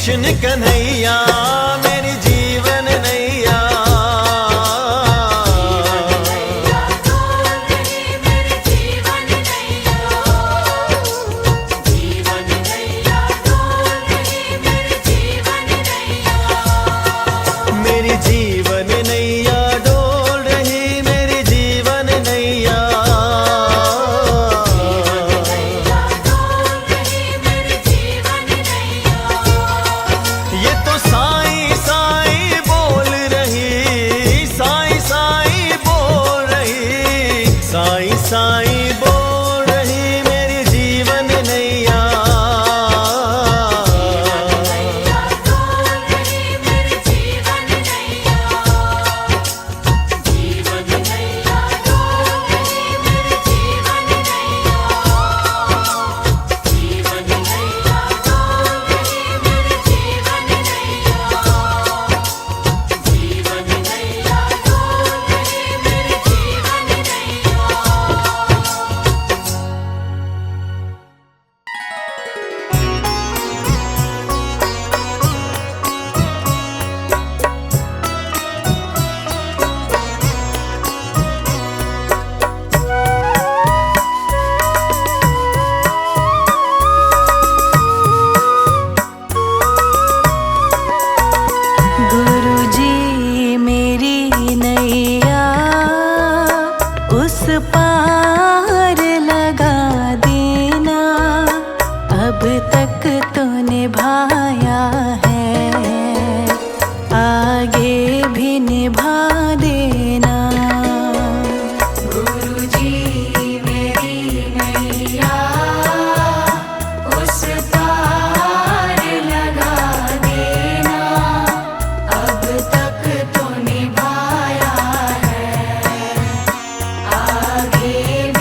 कृष्ण कन्हैया मेरी जीवन नैया। मेरी जीवन नैया डोल रही, मेरी जीवन नैया। ये तो साईं साईं बोल रही, साईं साईं बोल रही, साईं साईं बोल रही मेरी जीवन नैया। गुरुजी मेरी नैया उस पार लगा देना, अब तक तो निभाया है, आगे भी निभा देना। गुरुजी मेरी नैया उस पार लगा देना, अब तक तो निभाया है, आगे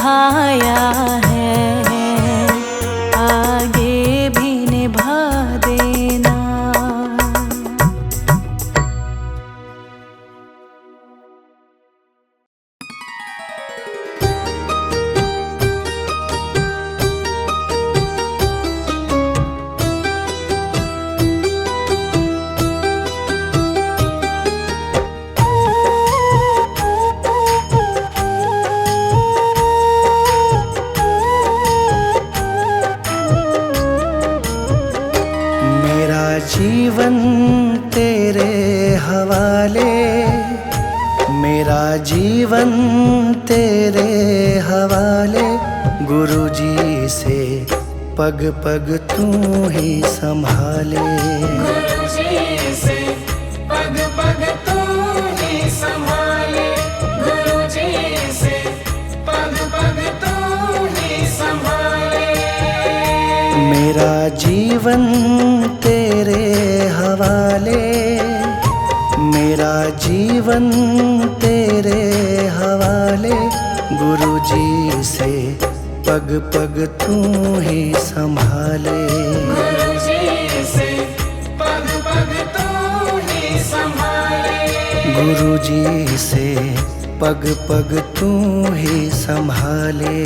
निभाया है, आगे भी निभा देना। जीवन तेरे हवाले, मेरा जीवन तेरे हवाले। गुरुजी से पग पग तू ही संभाले, गुरुजी से पग पग तू ही संभाले, गुरुजी से पग पग तू ही संभाले। मेरा जीवन तेरे हवाले, मेरा जीवन तेरे हवाले। गुरुजी से पग पग तू ही संभाले, गुरुजी से पग पग तू ही संभाले, गुरुजी से पग पग तू ही संभाले।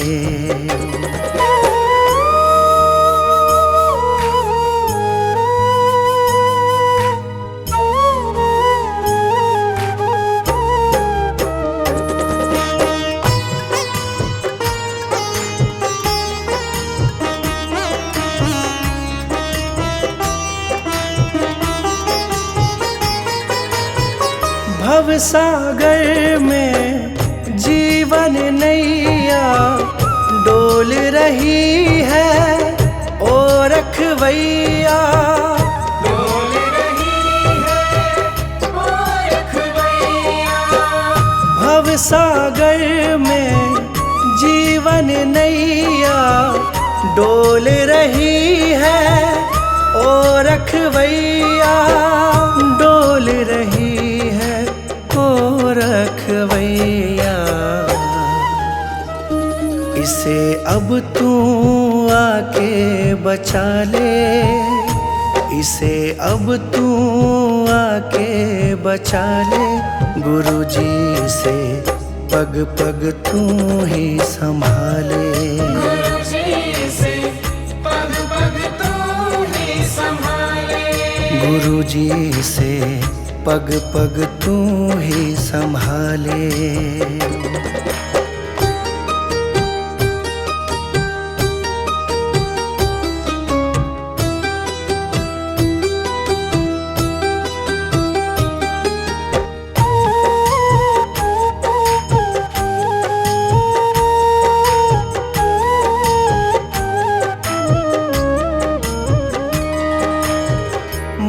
भवसागर में जीवन नैया डोल रही है, ओ रखवैया डोल रही है, ओ रखवैया। भवसागर में जीवन नैया डोल रही है, ओ रखवैया डोल रही है, ओ रखवैया। इसे अब तू आके बचा ले, इसे अब तू आके बचा ले। गुरुजी से पग पग तू ही संभाले, गुरुजी से पग पग तू ही संभाले, गुरुजी से पग पग तू ही संभाले।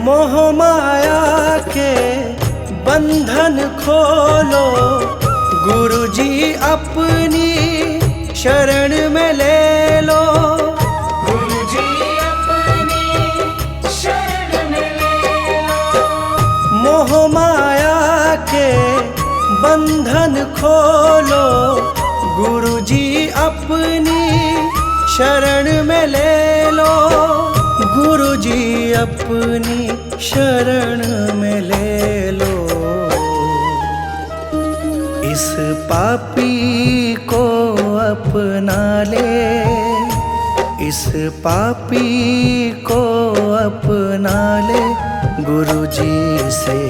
मोह माया के बंधन खोलो, गुरुजी अपनी शरण में ले लो, गुरुजी अपनी शरण में ले लो। मोह माया के बंधन खोलो, गुरुजी अपनी शरण में ले लो, गुरुजी अपनी शरण में ले लो। इस पापी को अपना ले, इस पापी को अपना ले। गुरुजी से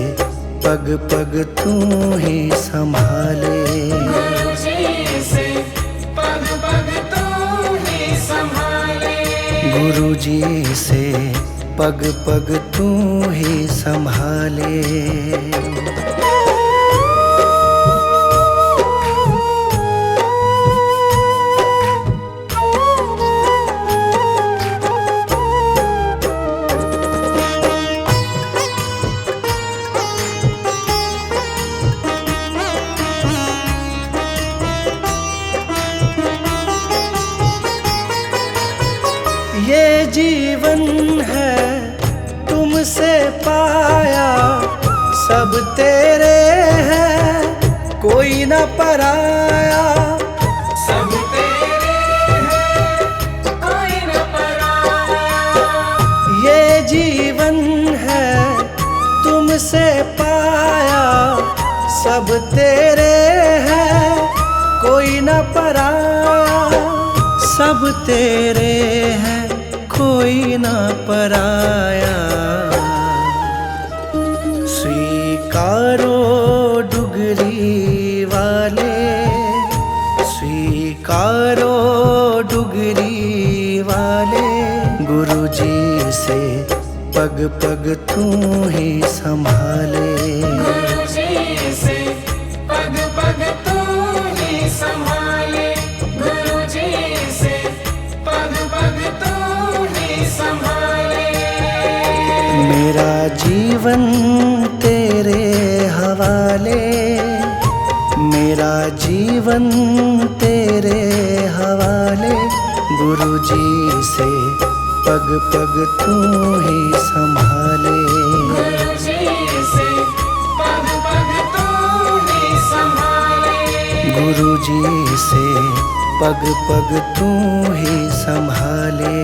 पग पग तू ही संभाले, गुरुजी से पग पग तू ही संभाले, गुरुजी से पग पग तू ही संभाले। ये जीवन है तुमसे पाया, सब तेरे हैं कोई न पराया, सब तेरे सब तेरे हैं कोई न पराया, सब तेरे हैं कोई न पराया। स्वीकारो डुगरी वाले, स्वीकारो डुगरी वाले, गुरु जी से पग पग तू ही संभाले। गुरु जी से पग पग तू ही संभाले, गुरु जी से पग पग तू ही संभाले। मेरा जीवन तेरे हवाले, मेरा जीवन तेरे हवाले, गुरु जी से पग पग तू ही संभाले। गुरु जी से पग पग तू ही संभाले, गुरु जी से पग पग तू ही संभाले।